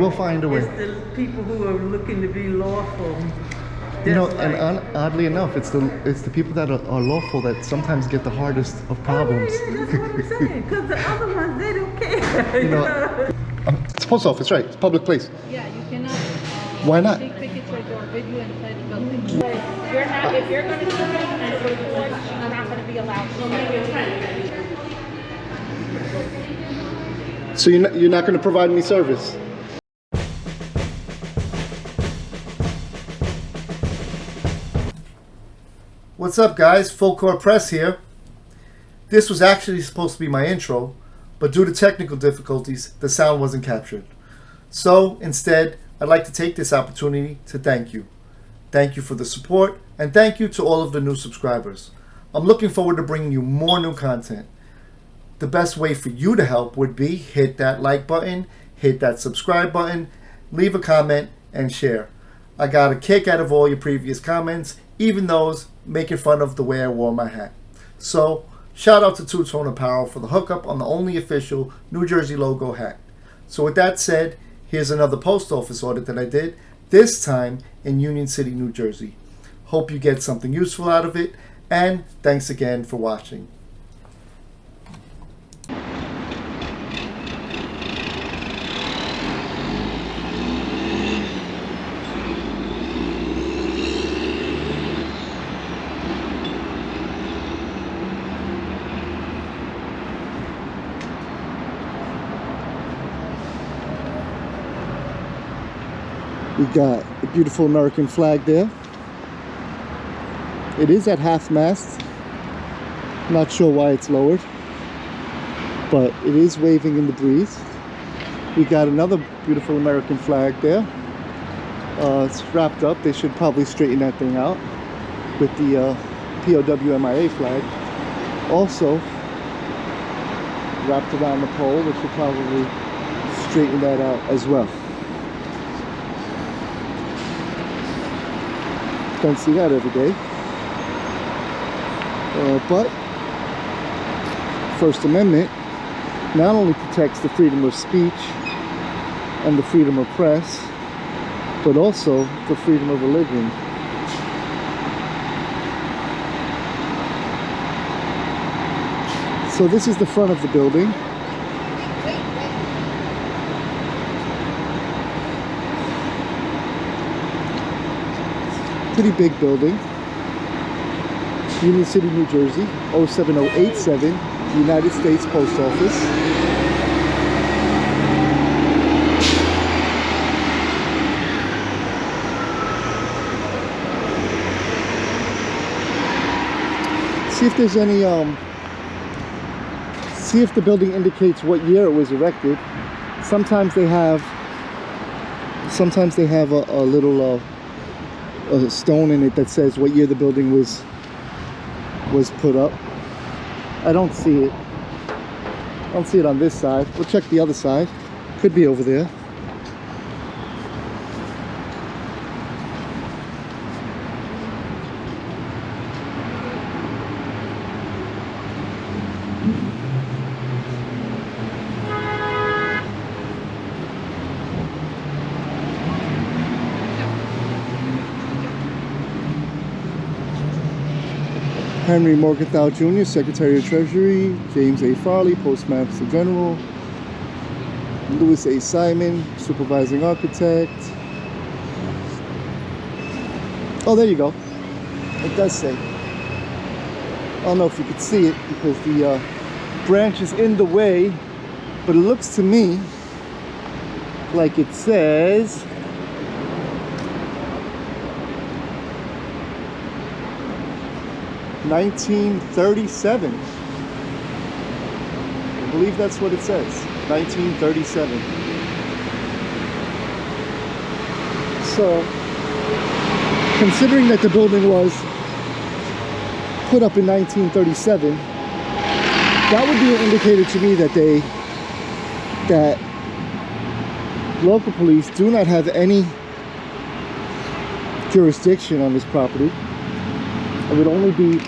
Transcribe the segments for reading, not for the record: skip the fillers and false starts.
We'll find a way. It's the people who are looking to be lawful. You know, and oddly enough, it's the people that are lawful that sometimes get the hardest of problems. Oh, yeah, that's what I'm saying. Because the other ones, they don't care. You know, it's post office, right? It's a public place. Yeah, you cannot. Why not? Take pictures or video inside the building. You're not. If you're going to do it and report, you're not going to be allowed to. So you're not going to provide me service? What's up, guys? Full Court Press here. This was actually supposed to be my intro, but due to technical difficulties, the sound wasn't captured. So instead, I'd like to take this opportunity to thank you. Thank you for the support, and thank you to all of the new subscribers. I'm looking forward to bringing you more new content. The best way for you to help would be hit that like button, hit that subscribe button, leave a comment, and share. I got a kick out of all your previous comments, even those making fun of the way I wore my hat. So, shout out to Two Tone Apparel for the hookup on the only official New Jersey logo hat. So with that said, here's another post office audit that I did, this time in Union City, New Jersey. Hope you get something useful out of it, and thanks again for watching. We got a beautiful American flag there. It is at half mast. Not sure why it's lowered, but it is waving in the breeze. We got another beautiful American flag there. It's wrapped up. They should probably straighten that thing out with the POWMIA flag. Also wrapped around the pole. They should probably straighten that out as well. Don't see that every day. But First Amendment not only protects the freedom of speech and the freedom of press, but also the freedom of religion. So this is the front of the building. Pretty big building. Union City, New Jersey, 07087, United States Post Office. See if there's any, see if the building indicates what year it was erected. Sometimes they have a little a stone in it that says what year the building was put up. I don't see it. I don't see it on this side. We'll check the other side. Could be over there. Henry Morgenthau Jr., Secretary of Treasury. James A. Farley, Postmaster General. Louis A. Simon, Supervising Architect. Oh, there you go. It does say. I don't know if you could see it because the branch is in the way, but it looks to me like it says $1937. I believe that's what it says. 1937. So, considering that the building was put up in 1937, that would be an indicator to me that local police do not have any jurisdiction on this property. It would only be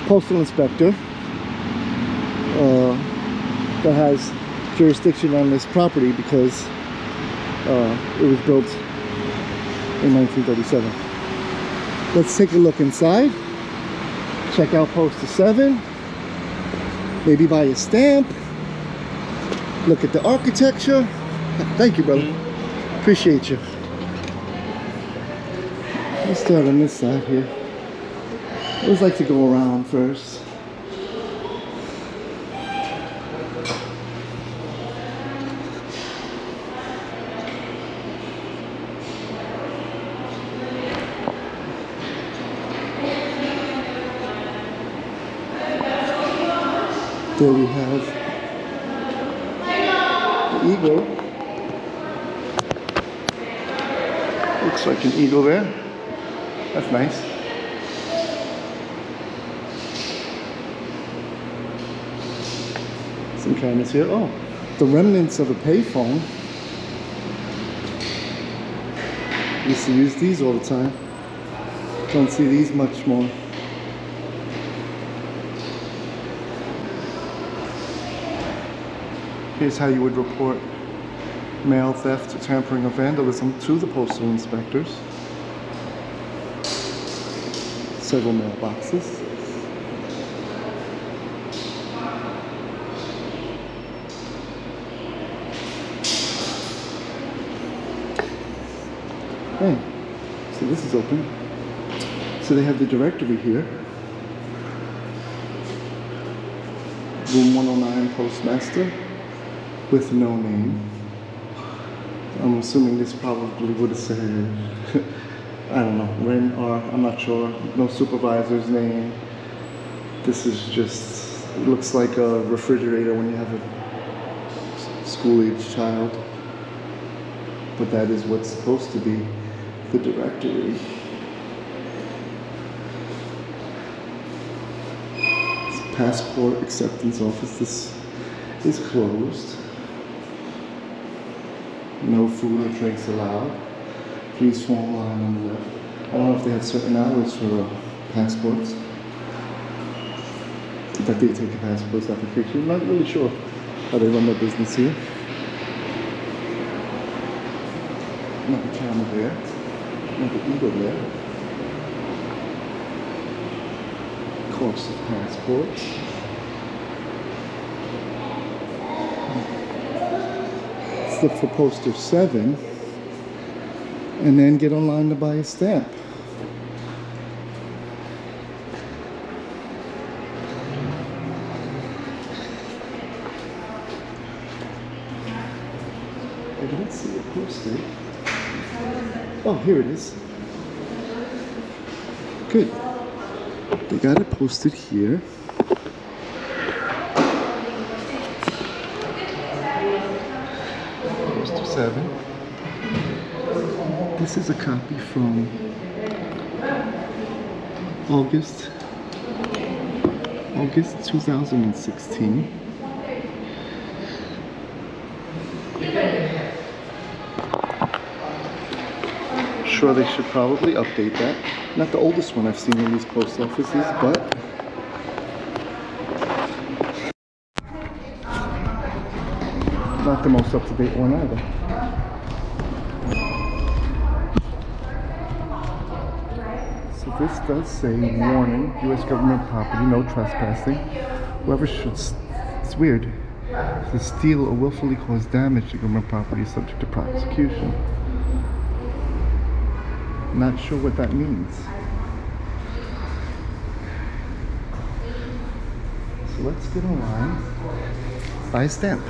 postal inspector that has jurisdiction on this property, because It was built in 1937. Let's take a look inside. Check out Postal 7. Maybe buy a stamp. Look at the architecture. Thank you, brother. Appreciate you. Let's start on this side here. I always like to go around first. There we have the eagle. Looks like an eagle there. That's nice. Some cameras here. Oh, the remnants of a payphone. Used to use these all the time. Don't see these much more. Here's how you would report mail theft, tampering, or vandalism to the postal inspectors. Several mailboxes. Hey, so this is open. So they have the directory here. Room 109 Postmaster with no name. I'm assuming this probably would have said, I don't know, Ren or I'm not sure, no supervisor's name. This is just, it looks like a refrigerator when you have a school-age child. But that is what's supposed to be the directory. This passport acceptance office, this is closed. No food or drinks allowed. Please form line on the left. I don't know if they have certain hours for passports. That they take a passport application. I'm not really sure how they run their business here. Another camera there. Another eagle there. Course of passports. Look for poster 7 and then get online to buy a stamp. I didn't see it posted. Oh, here it is. Good. They got it posted here. Poster 7. This is a copy from August 2016. Sure, they should probably update that. Not the oldest one I've seen in these post offices, but not the most up-to-date one either. So this does say, warning, U.S. government property, no trespassing. Whoever should, it's weird, to steal or willfully cause damage to government property is subject to prosecution. Not sure what that means. So let's get online. Buy a stamp.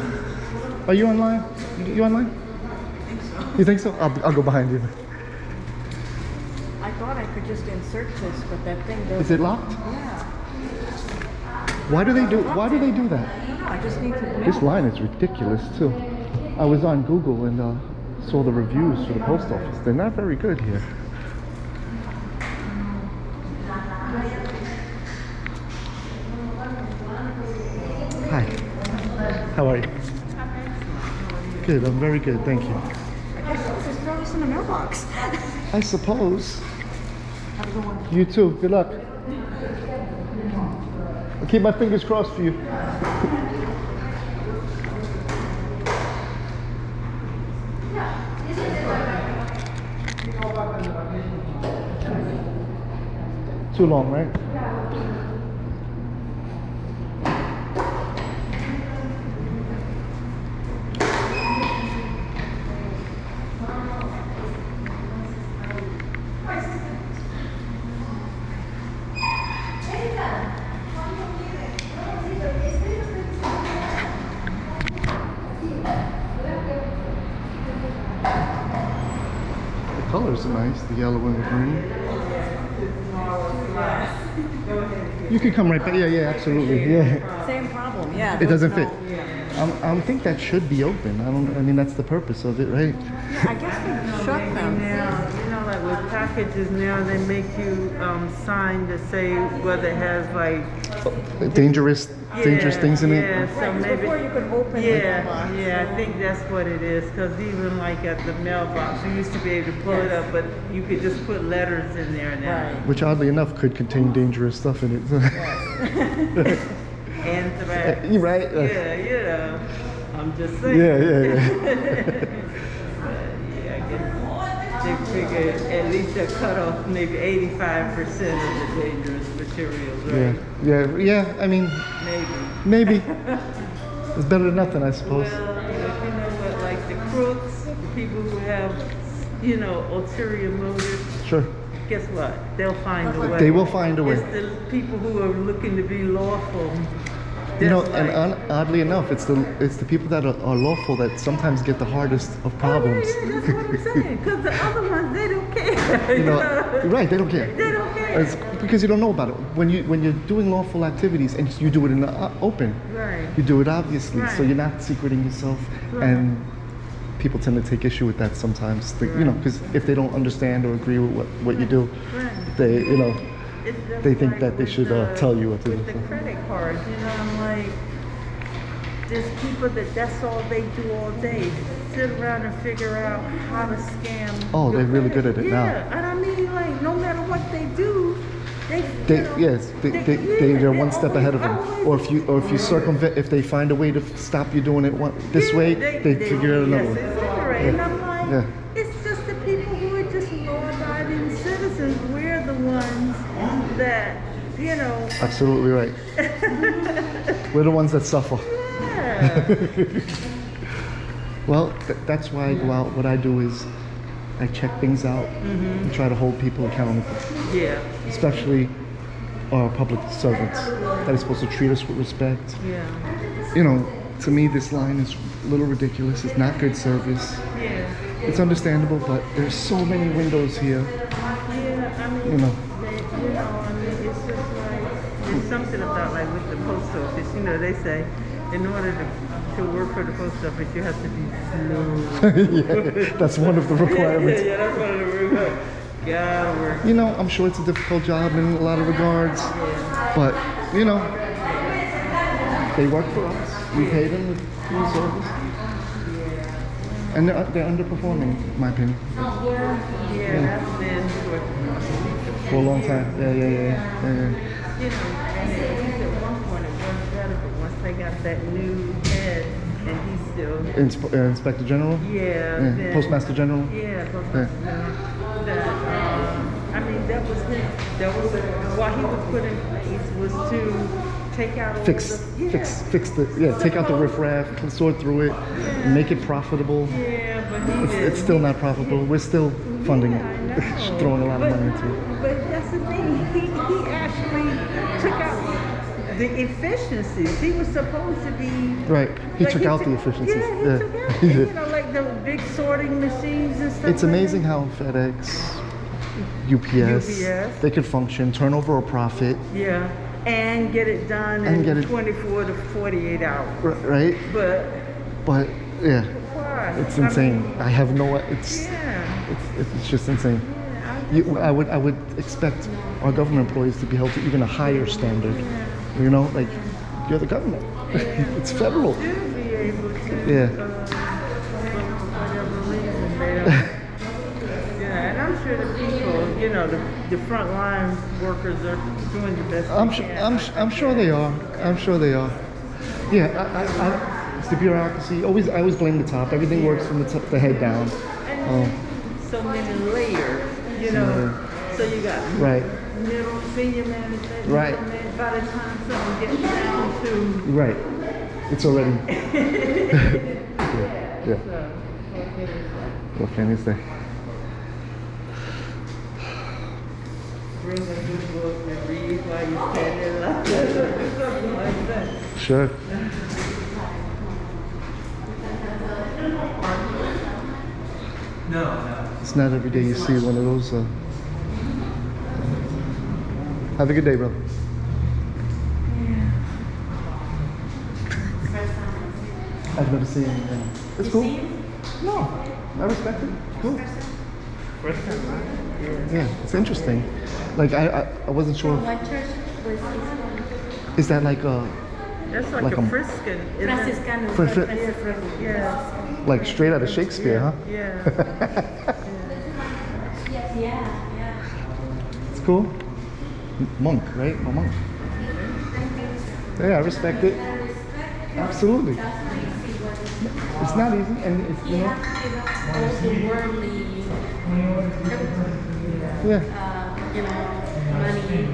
Are you online? You online? I think so. You think so? I'll go behind you. I thought I could just insert this, but that thing doesn't. Is it locked? Yeah. Why do they do that? I don't know, I just need to. This line is ridiculous too. I was on Google and saw the reviews for the post office. They're not very good here. Hi. How are you? Good, I'm very good, thank you. I guess I'll just throw this in the mailbox. I suppose. Have a good one. You too, good luck. I'll keep my fingers crossed for you. Too long, right? The colors are nice, the yellow and the green. You can come right back. Yeah, yeah, absolutely. Yeah. Same problem, yeah. It doesn't there's fit. no- Yeah. I think that should be open. I mean, that's the purpose of it, right? I guess we shut them. Now, you know, like with packages now, they make you sign to say whether it has like Dangerous things in it. Yeah, so maybe. Before you could open the Yeah, mailbox. yeah, I think that's what it is. Because even like at the mailbox, you used to be able to pull it up, but you could just put letters in there now. Right. Which oddly enough could contain dangerous stuff in it. Anthrax. You're right. Yeah, you know. I'm just saying. Yeah, yeah, yeah. Yeah, I guess they figure at least they cut off maybe 85% of the dangerous materials, right? Yeah, yeah. I mean, Maybe. maybe it's better than nothing, I suppose. Well, you know what, like the crooks, the people who have, you know, ulterior motives, Sure. guess what? They'll find a way. They will find a way. It's the people who are looking to be lawful. You know, that's and like- oddly enough, it's the people that are lawful that sometimes get the hardest of problems. Oh, yeah, that's what I'm saying. Because the other ones, they don't care. You know, right? They don't care. They don't care. It's because you don't know about it. When you're doing lawful activities and you do it in the open, Right. you do it obviously, so Right. you're not secreting yourself, Right. and people tend to take issue with that sometimes. You know, because if they don't understand or agree with what you do, Right. they It's just they think like that they with should the- tell you what to do. With the credit cards, you know, I'm like, there's people that's all they do all day. Sit around and figure out how to scam. Oh, your they're really good credit. at it now. Yeah, and I mean, like, no matter what they do, they They're one step ahead of them. Or if you circumvent, if they find a way to stop you doing it this way, they figure out another way. way. And I'm like, Yeah. it's just the people who are just law-abiding citizens. We're the ones that, you know, Absolutely right. We're the ones that suffer. yeah. Well, that's why I go out. What I do is I check things out and try to hold people accountable, Yeah. especially our public servants that are supposed to treat us with respect. Yeah. You know, to me, this line is a little ridiculous. It's not good service. Yeah. It's understandable, but there's so many windows here. Yeah, I mean, You know. I mean, it's just like, there's something about, like, with the post office, you know, they say, in order to work for the post office, you have to be slow. Yeah, that's one of the requirements. Yeah, that's one of the requirements. Gotta work. You know, I'm sure it's a difficult job in a lot of regards, but, you know, they work for us. We pay them with free service. And they're underperforming, in my opinion, Yeah, that's been for a long time. Yeah. you know, and at least at one point it was better, but once they got that new head, and he's still, Inspector General? yeah, Yeah. then- Postmaster General? Yeah, Postmaster General. That, I mean, that was what he was put in place was to take out all Fix take out the riffraff, sort through it, make it profitable. Yeah, but he It's still not profitable. We're still funding Yeah, I it, know. throwing a lot of money into it. But that's the thing. He actually took out the efficiencies. He was supposed to be. Right. He like, took out the took- efficiencies. Yeah, he Yeah. took out. He You did. know, like the big sorting machines and stuff. It's like amazing that. how FedEx, UPS, UPS. they could function, turn over a profit, Yeah, and get it done And in get it- 24 to 48 hours. right? But But yeah, why? it's I mean, insane. I have no. yeah. It's just insane. Yeah, I would expect our government employees to be held to even a higher standard. You know, like you're the government. It's federal. I should be able to. Yeah. For whatever reason, they don't. Yeah, and I'm sure the people, you know, the frontline workers are doing the best they can. I'm sure they are. I'm sure they are. Yeah, it's the bureaucracy. I always blame the top. Everything works from the head down. And so many layers, you know. So you got Right. middle, senior management, Right. middle man, by the time something gets down to. Right. It's already. Yeah. So, What can you say? bring a good book and read while you stand in line. Something like that. Sure. No. It's not every day you see one of those. Have a good day, brother. I've never seen him. It's cool. No, I respect it. Cool. First time, right? Yeah, it's interesting. Like I wasn't sure. What church was this? Is that like a That's like, Like a a- Friscan, isn't it? Franciscano. Fr- fr- Yeah. like straight out of Shakespeare, huh? Yeah. Yeah. It's cool. Monk, right? A monk. Yeah, I respect it. Absolutely. It's not easy, and it's You have to give up all the worldly, yeah. money,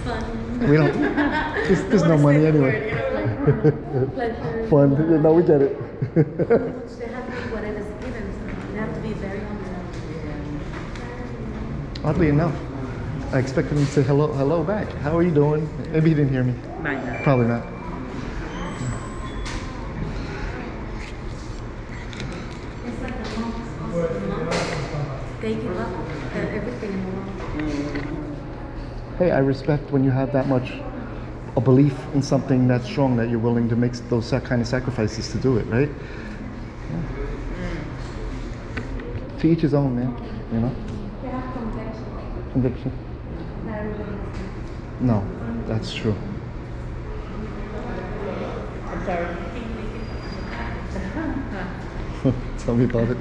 fun. We don't. There's no money anyway. Pleasure. Fun. Yeah, no, we get it. They have to be whatever's given to them. They have to be very humble. Oddly enough, I expected him to say hello back. How are you doing? Maybe he didn't hear me. Might not. Probably not. It's like the monks, also the monks. They give up everything in the world. Hey, I respect when you have that much a belief in something that strong that you're willing to make those kind of sacrifices to do it, right? Yeah. To each his own, man. You know? They have conviction. Conviction. Not everybody has it. No, that's true. I'm sorry. Tell me about it.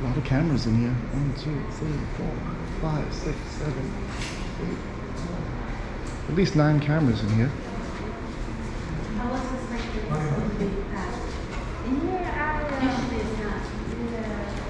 A lot of cameras in here. 1, 2, 3, 4, 5, 6, 7, 8. At least 9 cameras in here. I was suspecting this would be passed. Usually it's not.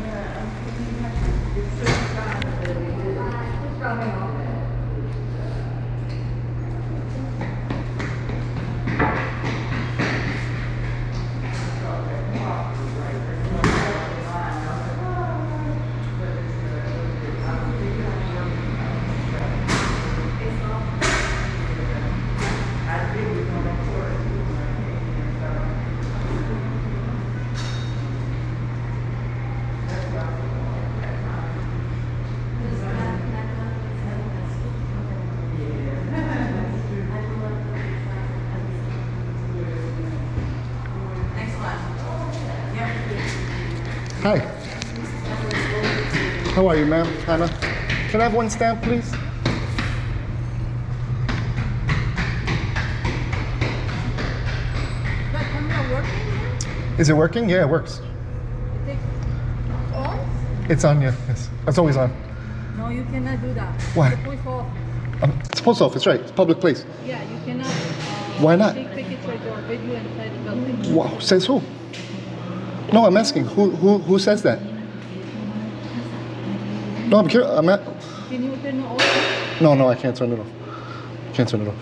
Hi. How are you, ma'am? Hannah? Can I have one stamp, please? But I'm not working here? Is it working? Yeah, it works. On? It's on, yeah. Yes. It's always on. No, you cannot do that. Why? The post office. It's post office, right? It's a public place. Yeah, you cannot. Why not? Take pictures or video inside the building. Wow, says who? No, I'm asking. Who says that? No, I'm curious. Can you turn it off? No, I can't turn it off. Can't turn it off.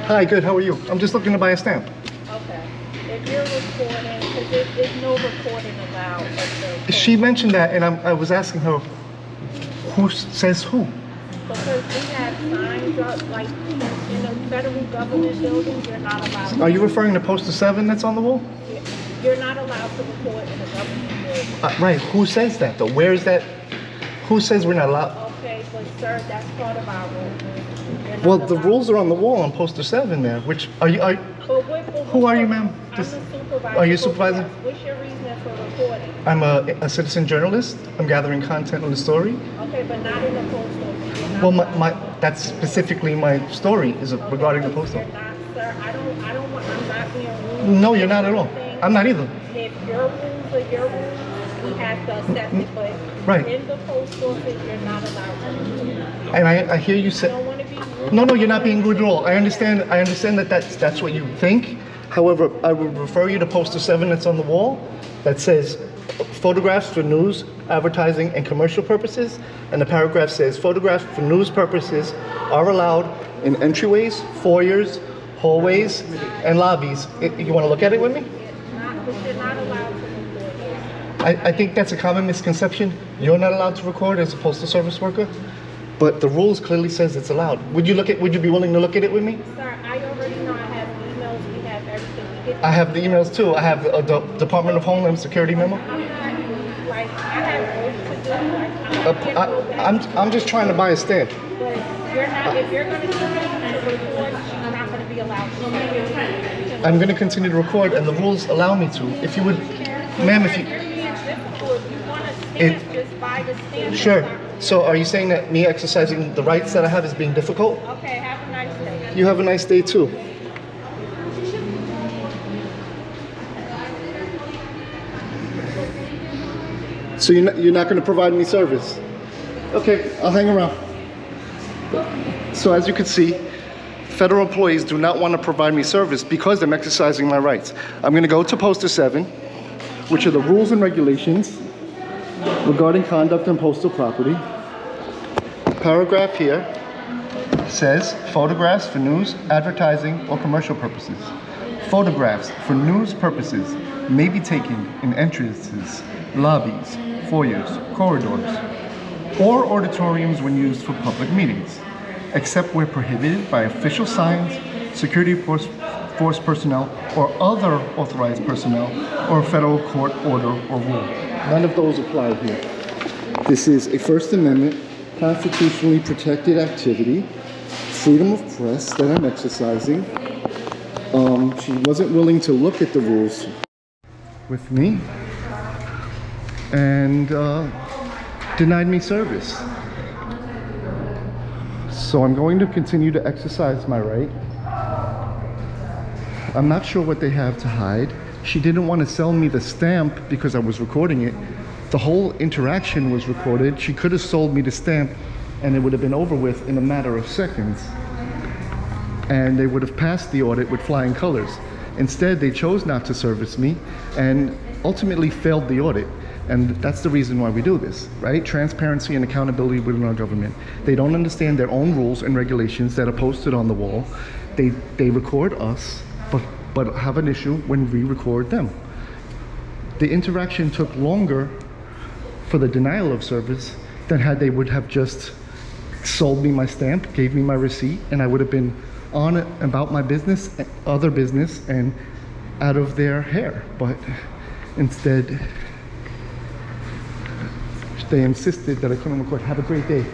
Hi, good. How are you? I'm just looking to buy a stamp. Okay. If you're recording, because there's no recording allowed. At the She mentioned that, and I was asking her, who says who? Because we have signs up, like, in the federal government buildings, you're not allowed. Are you referring to Postal 7 that's on the wall? You're not allowed to record in a government building. Right. Who says that, though? Where is that? Who says we're not allowed? Okay, but sir, that's part of our rule. You're you're not Well, the allowed. rules are on the wall on poster 7 there, which are you, who are you, ma'am? I'm the supervisor. Are you supervisor? What's your reason for recording? I'm a citizen journalist. I'm gathering content on the story. Okay, but not in the postal. You're not Well, allowed. that's specifically my story is regarding the postal. You're not, sir. I'm not being rude. No, you're not at all. I'm not either. If your rules are your rules, we have to accept it, but Right. in the post office, you're not allowed to record. And I hear you say. I don't want to be rude. No, you're not being rude at all. I understand that that's what you think. However, I would refer you to poster 7 that's on the wall that says photographs for news, advertising, and commercial purposes. And the paragraph says photographs for news purposes are allowed in entryways, foyers, hallways, and lobbies. You want to look at it with me? But you're not allowed to record. I think that's a common misconception. You're not allowed to record as a postal service worker, but the rules clearly says it's allowed. Would you be willing to look at it with me? Sir, I already know I have emails, we have everything. We get I have the emails too. I have the Department of Homeland Security memo. I'm not, like, I have work to do, like, I'm just trying to buy a stamp. but you're not, if you're gonna continue to record, you're not gonna be allowed to. I'm going to continue to record, and the rules allow me to. If you would, ma'am, if you. You're being difficult, you wanna It- stamp, just buy the stamp. Sure. So are you saying that me exercising the rights that I have is being difficult? Okay, have a nice day. You have a nice day too. So you're not going to provide me service? Okay, I'll hang around. So as you can see, federal employees do not want to provide me service because I'm exercising my rights. I'm going to go to poster 7, which are the rules and regulations regarding conduct on postal property. Paragraph here says photographs for news, advertising, or commercial purposes. Photographs for news purposes may be taken in entrances, lobbies, foyers, corridors, or auditoriums when used for public meetings, except where prohibited by official signs, security force personnel, or other authorized personnel, or a federal court order or rule. None of those apply here. This is a First Amendment constitutionally protected activity, freedom of press that I'm exercising. She wasn't willing to look at the rules with me and denied me service. So I'm going to continue to exercise my right. I'm not sure what they have to hide. She didn't want to sell me the stamp because I was recording it. The whole interaction was recorded. She could have sold me the stamp and it would have been over with in a matter of seconds. And they would have passed the audit with flying colors. Instead, they chose not to service me and ultimately failed the audit. And that's the reason why we do this, right? Transparency and accountability within our government. They don't understand their own rules and regulations that are posted on the wall. They record us, but have an issue when we record them. The interaction took longer for the denial of service than had they would have just sold me my stamp, gave me my receipt, and I would have been on about my business, other business, and out of their hair. But instead, they insisted that I couldn't record. Have a great day.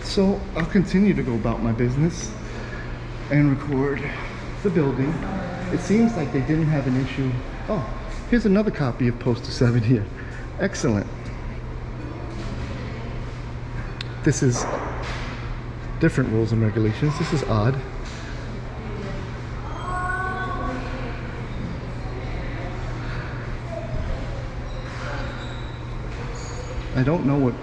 So I'll continue to go about my business and record the building. It seems like they didn't have an issue. Oh, here's another copy of Poster 7 here. Excellent. This is different rules and regulations. This is odd. I don't know what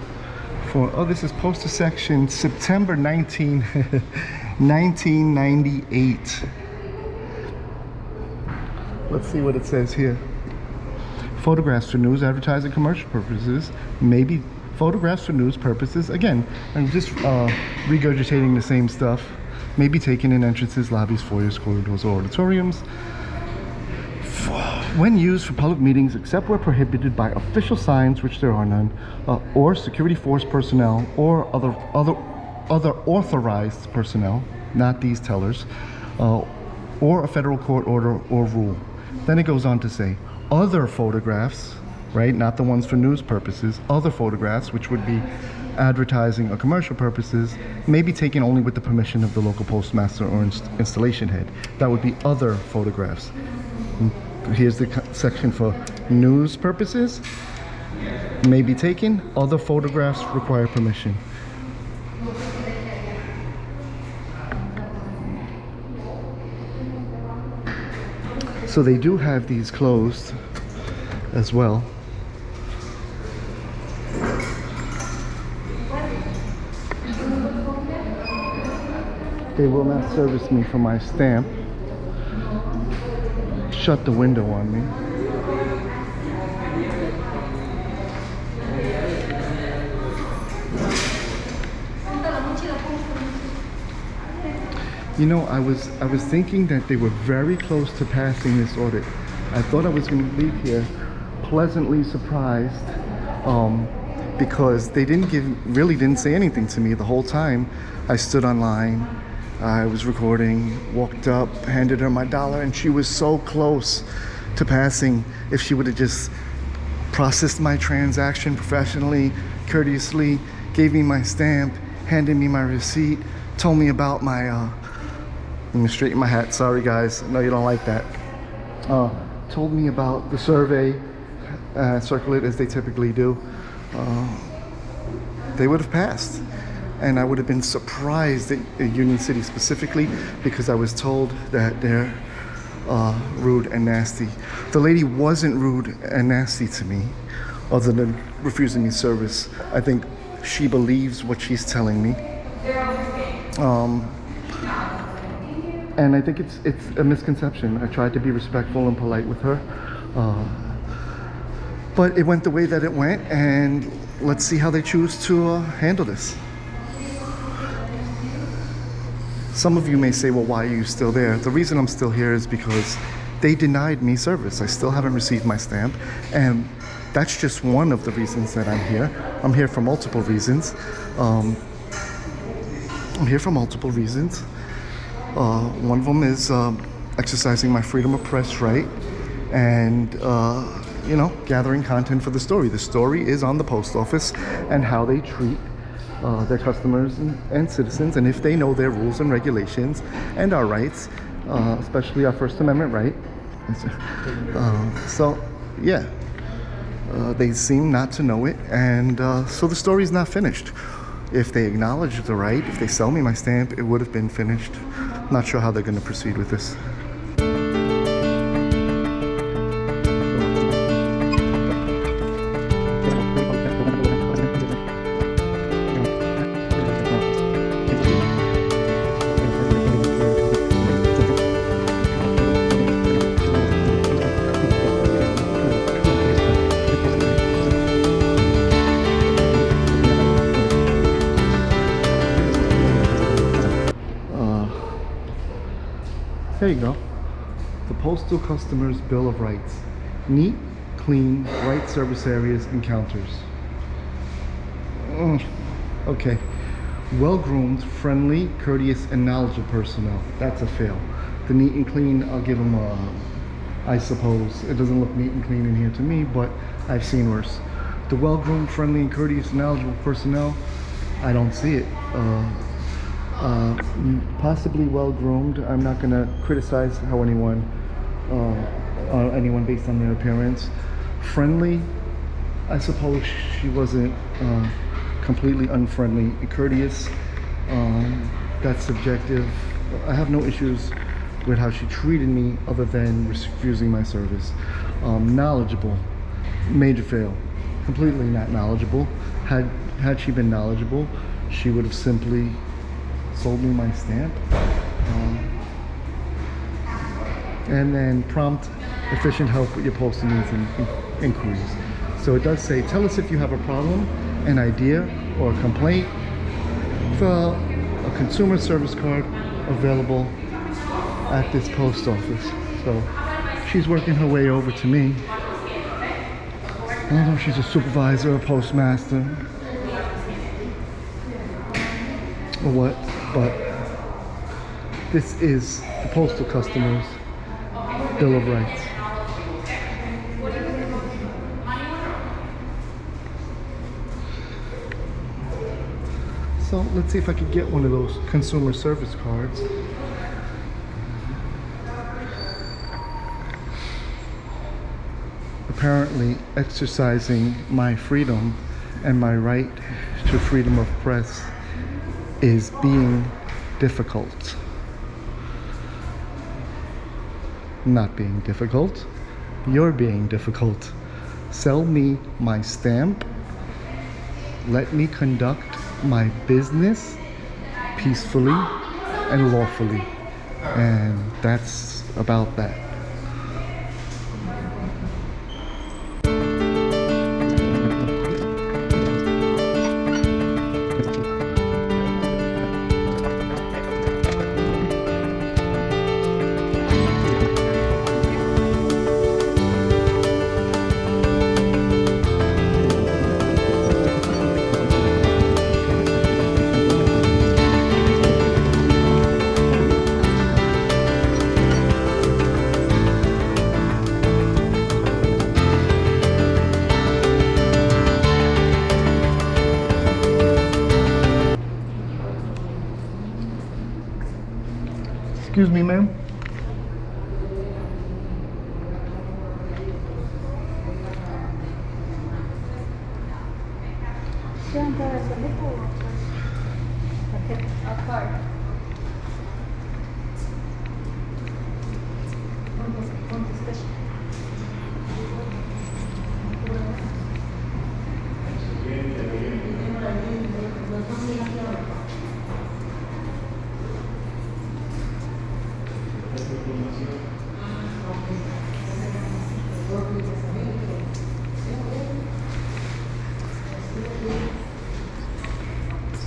for. Oh, this is Poster Section September 1998. Let's see what it says here. Photographs for news, advertising, commercial purposes may be photographs for news purposes. Again, I'm just regurgitating the same stuff. May be taken in entrances, lobbies, foyers, corridors, or auditoriums. When used for public meetings, except where prohibited by official signs, which there are none, or security force personnel, or other authorized personnel, not these tellers, or a federal court order or rule. Then it goes on to say, other photographs right? Not the ones for news purposes. Other photographs, which would be advertising or commercial purposes, may be taken only with the permission of the local postmaster or installation head. That would be other photographs. Here's the section for news purposes. May be taken. Other photographs require permission. So they do have these closed as well. They will not service me for my stamp. Shut the window on me. You know, I was thinking that they were very close to passing this audit. I thought I was going to leave here pleasantly surprised, because they really didn't say anything to me the whole time. I stood online, I was recording, walked up, handed her my dollar, and she was so close to passing. If she would have just processed my transaction professionally, courteously, gave me my stamp, handed me my receipt, told me about my, let me straighten my hat, sorry guys, I know you don't like that. Told me about the survey, circle it as they typically do, they would have passed. And I would have been surprised at Union City specifically, because I was told that they're rude and nasty. The lady wasn't rude and nasty to me, other than refusing me service. I think she believes what she's telling me. And I think it's a misconception. I tried to be respectful and polite with her, but it went the way that it went, and let's see how they choose to handle this. Some of you may say, well, why are you still there? The reason I'm still here is because they denied me service. I still haven't received my stamp, and that's just one of the reasons that I'm here. I'm here for multiple reasons. One of them is exercising my freedom of press right, and you know, gathering content for the story. The story is on the post office and how they treat their customers and citizens, and if they know their rules and regulations and our rights, especially our First Amendment right. So yeah, they seem not to know it, and so the story's not finished. If they acknowledge the right, if they sell me my stamp, it would have been finished. Not sure how they're going to proceed with this. There you go. The Postal Customer's Bill of Rights. Neat, clean, bright service areas and counters. Okay. Well-groomed, friendly, courteous, and knowledgeable personnel. That's a fail. The neat and clean, I'll give them I suppose. It doesn't look neat and clean in here to me, but I've seen worse. The well-groomed, friendly, and courteous, and knowledgeable personnel, I don't see it. Possibly well-groomed. I'm not going to criticize how anyone based on their appearance. Friendly, I suppose she wasn't completely unfriendly. And courteous, that's subjective. I have no issues with how she treated me other than refusing my service. Knowledgeable, major fail. Completely not knowledgeable. Had she been knowledgeable, she would have simply sold me my stamp. And then prompt, efficient help with your postal needs and inquiries. So it does say, tell us if you have a problem, an idea, or a complaint. Fill out a consumer service card available at this post office. So she's working her way over to me. I don't know if she's a supervisor or postmaster or what, but this is the Postal Customer's Bill of Rights. So let's see if I could get one of those consumer service cards. Apparently, exercising my freedom and my right to freedom of press is being difficult. Not being difficult. You're being difficult. Sell me my stamp. Let me conduct my business peacefully and lawfully. And that's about that. Excuse me, ma'am.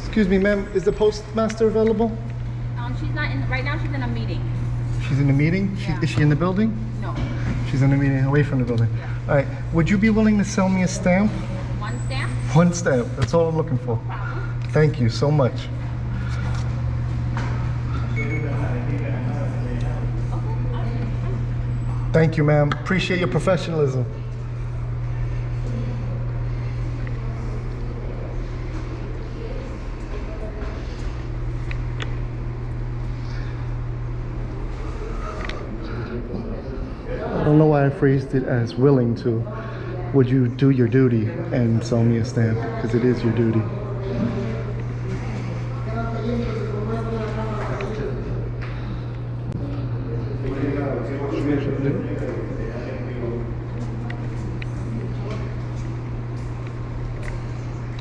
Excuse me, ma'am, is the postmaster available? She's not in, right now she's in a meeting. She's in the meeting? Yeah. Is she in the building? No. She's in the meeting, away from the building. Yeah. All right, would you be willing to sell me a stamp? One stamp? One stamp, that's all I'm looking for. Thank you so much. Thank you, ma'am. Appreciate your professionalism. I don't know why I phrased it as willing to. Would you do your duty and sell me a stamp? Because it is your duty.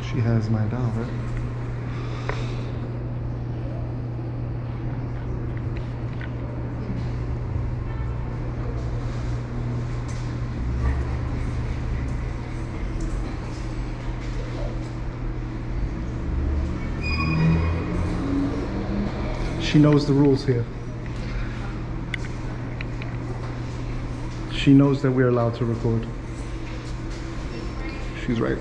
She has my dollar. She knows the rules here. She knows that we're allowed to record. She's right.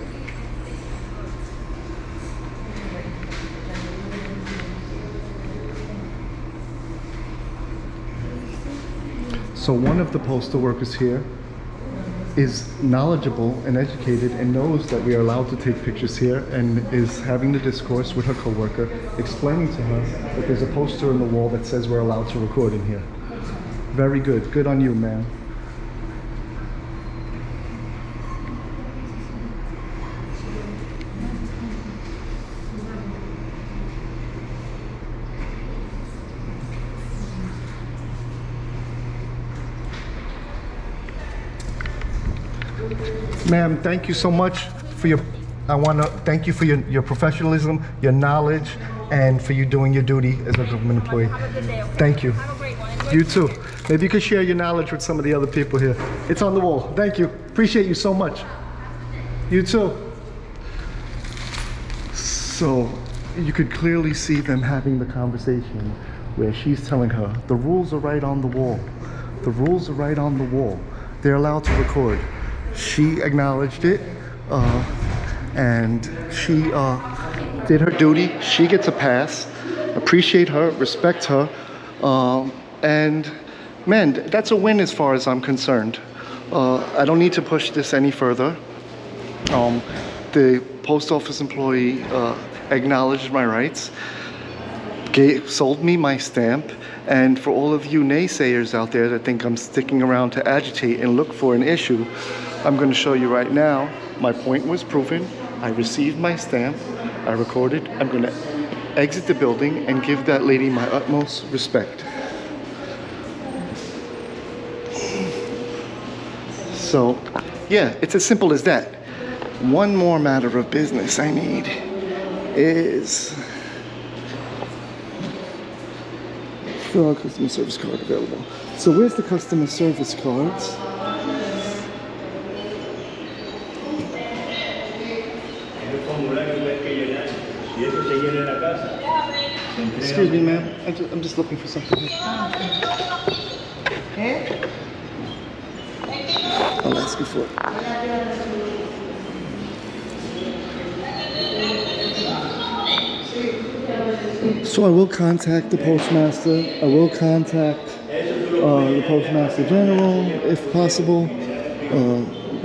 So one of the postal workers here is knowledgeable and educated and knows that we are allowed to take pictures here and is having the discourse with her coworker, explaining to her that there's a poster on the wall that says we're allowed to record in here. Very good. Good on you, ma'am. Ma'am, thank you so much for your, I want to thank you for your professionalism, your knowledge, and for you doing your duty as a government employee. Have a good day, okay? Thank you. Have a great one. Enjoy You too. Maybe you could share your knowledge with some of the other people here. It's on the wall. Thank you. Appreciate you so much. You too. So you could clearly see them having the conversation where she's telling her, the rules are right on the wall. The rules are right on the wall. They're allowed to record. She acknowledged it, and she did her duty. She gets a pass. Appreciate her, respect her, and man, that's a win as far as I'm concerned. I don't need to push this any further. The post office employee acknowledged my rights, sold me my stamp, and for all of you naysayers out there that think I'm sticking around to agitate and look for an issue, I'm going to show you right now, my point was proven. I received my stamp, I recorded. I'm going to exit the building and give that lady my utmost respect. So, yeah, it's as simple as that. One more matter of business I need is fill out customer service card available. So where's the customer service cards? Excuse me, ma'am. I'm just looking for something here. I'll ask you for it. So I will contact the postmaster. I will contact the postmaster general if possible.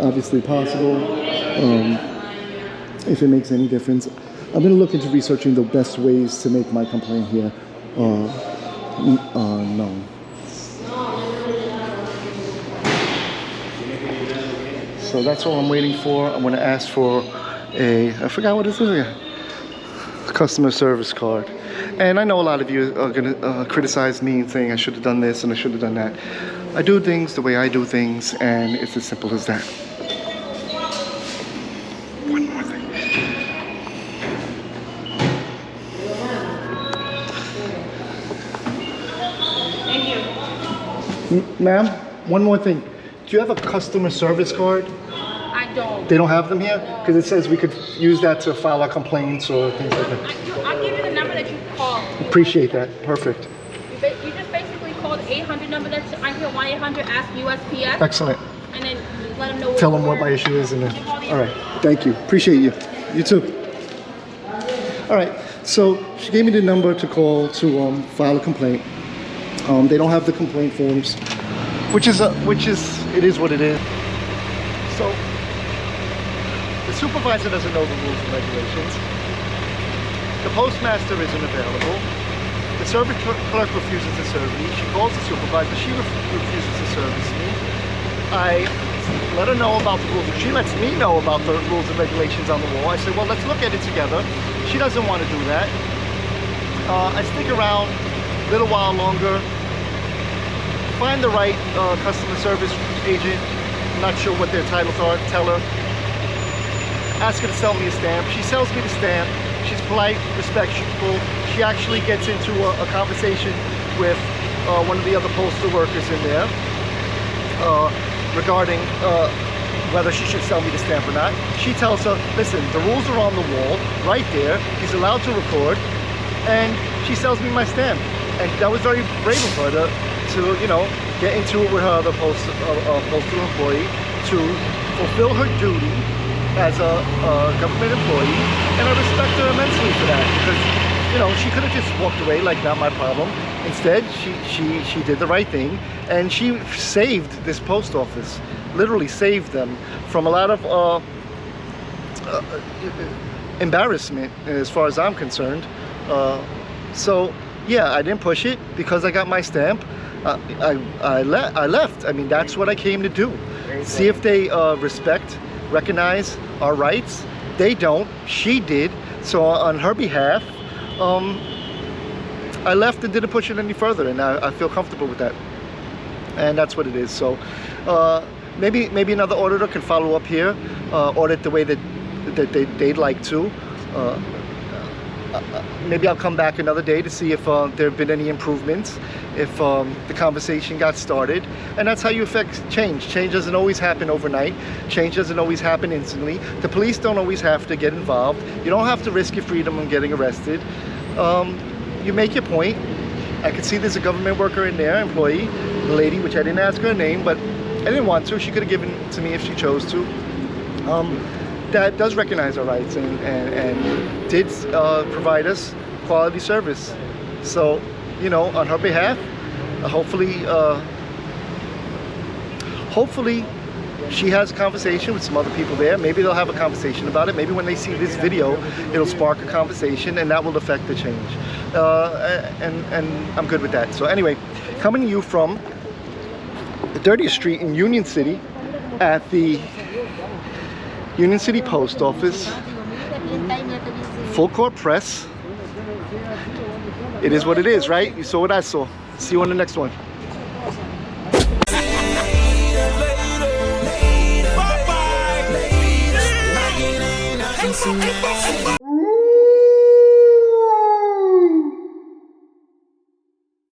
Obviously possible. If it makes any difference. I'm going to look into researching the best ways to make my complaint here known. So that's all I'm waiting for. I'm going to ask for I forgot what it is again. Customer service card. And I know a lot of you are going to criticize me and saying I should have done this and I should have done that. I do things the way I do things, and it's as simple as that. One more thing. Thank you. Ma'am, one more thing. Do you have a customer service card? I don't. They don't have them here? Because it says we could use that to file our complaints or things like that. I'll give you the number that you called. Appreciate that. Perfect. You just basically call the 800 number that's on here, 1-800-ASK-USPS. Excellent. And then let them know. Tell them what my issue is, and then. All right. Thank you. Appreciate you. You too. All right. So she gave me the number to call to file a complaint. They don't have the complaint forms, which is it is what it is. So the supervisor doesn't know the rules and regulations. The postmaster isn't available. The service clerk refuses to serve me. She calls the supervisor. She refuses to service me. I let her know about the rules. She lets me know about the rules and regulations on the wall. I say, well, let's look at it together. She doesn't want to do that. I stick around a little while longer, find the right customer service agent. I'm not sure what their titles are. Tell her. Ask her to sell me a stamp. She sells me the stamp. She's polite, respectful. She actually gets into a conversation with one of the other postal workers in there regarding whether she should sell me the stamp or not. She tells her, listen, the rules are on the wall, right there. He's allowed to record. And she sells me my stamp. And that was very brave of her to get into it with her other postal employee to fulfill her duty as a government employee, and I respect her immensely for that, because she could have just walked away like not my problem. Instead, she did the right thing, and she saved this post office, literally saved them from a lot of embarrassment as far as I'm concerned. So yeah, I didn't push it because I got my stamp. I left. I mean, that's what I came to do. See if they recognize our rights. They don't. She did. So on her behalf, I left and didn't push it any further, and I feel comfortable with that. And that's what it is. So maybe another auditor can follow up here, audit the way that they'd like to. Maybe I'll come back another day to see if there have been any improvements, if the conversation got started. And that's how you affect change. Change doesn't always happen overnight. Change doesn't always happen instantly. The police don't always have to get involved. You don't have to risk your freedom of getting arrested. You make your point. I could see there's a government worker in there, employee, the lady, which I didn't ask her name, but I didn't want to. She could have given it to me if she chose to. That does recognize our rights and did provide us quality service. So, on her behalf, hopefully she has a conversation with some other people there. Maybe they'll have a conversation about it. Maybe when they see this video, it'll spark a conversation, and that will affect the change. And I'm good with that. So anyway, coming to you from the 30th Street in Union City at the Union City Post Office, full court press. It is what it is, right? You saw what I saw. See you on the next one. Bye-bye.